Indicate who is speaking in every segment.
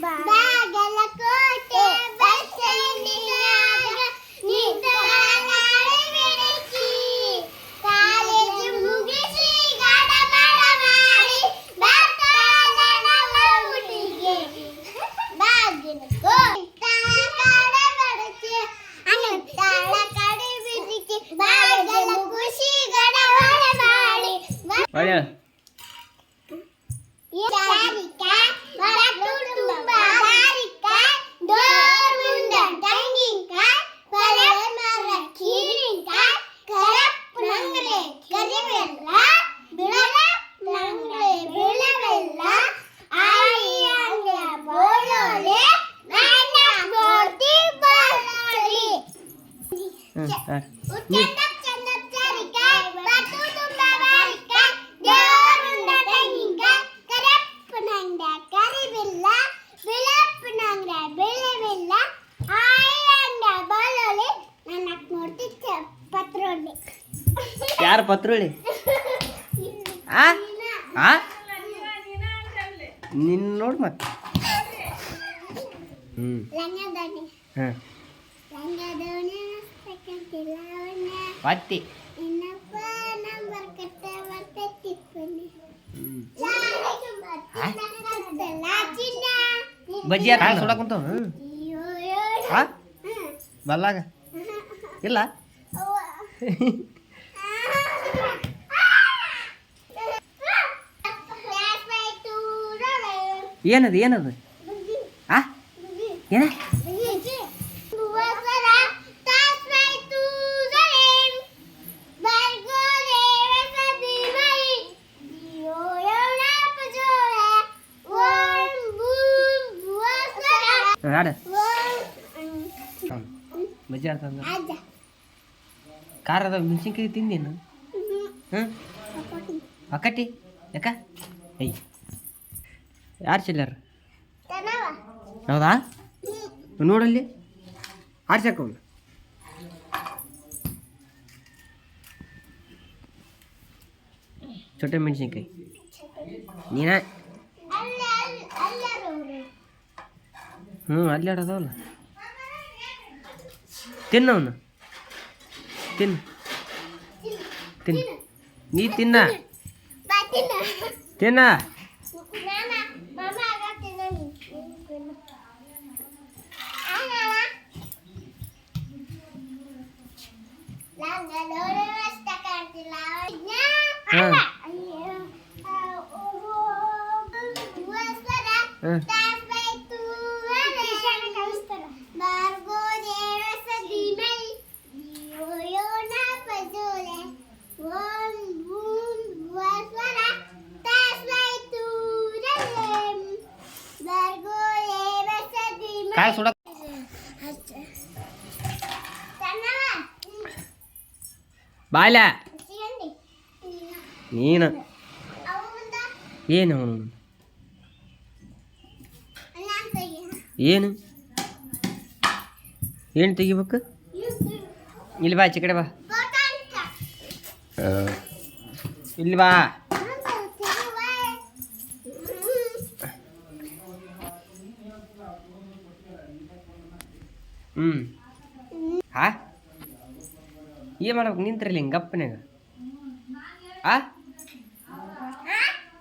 Speaker 1: Bagalkot bus ಸ್ಟ್ಯಾಂಡಿನಾಗ ನಿಂತೊಳಗಾಡಿ ಬಿಡಿಸಿ college ಮುಗಿಸಿ ಗಡಬಡ ಮಾಡಿ ಬರ್ತಾಳೆ ನಮ್ಮ ಊರಿಗೆ ಬಾಗಲಕೋಟೆ ಕಡೆ ಬಡಿಸಿ ಅಂಗತ್ತಾಳ ಕಡೆ ಬಿಡಿಸಿ ಬಾಗಲ ಖುಷಿ ಗಡಬಡ ಮಾಡಿ
Speaker 2: ಯಾರು ಪತ್ರೋಳಿ ನಿನ್ನ ನೋಡಿ ಮತ್ತೆ ಪತ್ತಿ ಬಜ್ಜಿ ಯಾರು ಸುಡಕುಂತ ಬಲ್ಲಾಗ ಇಲ್ಲ ಏನದು ಏನದು ಏನ ಆಡ ಬಜ್ಜಿ ಆಡ್ತಂದ ಖಾರದ ಮೆಣಸಿನ್ಕಾಯಿ ತಿಂದೇನು ಅಕ್ಕಟ್ಟಿ ಯಾಕ ಅಯ್ಯ ಯಾರು ಚಿಲ್ಲರ್ ಹೌದಾ ನೋಡಲ್ಲಿ ಆಡ್ಸಕ್ಕೆ ಚೊಟ್ಟೆ ಮೆಣಸಿನ್ಕಾಯಿ ನೀನ ಅಲ್ಲಿ ಆಡೋದವಲ್ಲ ತಿನ್ನವನು ತಿನ್ನು ತಿನ್ನು ನೀ ತಿನ್ನ ತಿನ್ನ काय सोडा ಬಾಯ್ಲ ನೀನು ಏನು ಅವನು ಏನು ಏನು ತೆಗಿಬೇಕು ಇಲ್ಲಿ ಬಾ ಆಚೆ ಕಡೆ ಬಾ ಇಲ್ಲಿ ಬಾ ಹಾ ಏನು ಮಾಡ್ಬೇಕು ನಿಂತ್ರಲ್ಲಿ ಹಿಂಗೆ ಗಪ್ಪನಾಗ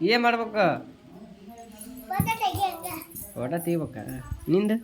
Speaker 2: ಏನು ಮಾಡ್ಬೇಕು ಫೋಟೋ ತೆಗಿಬೇಕ ನಿಂದು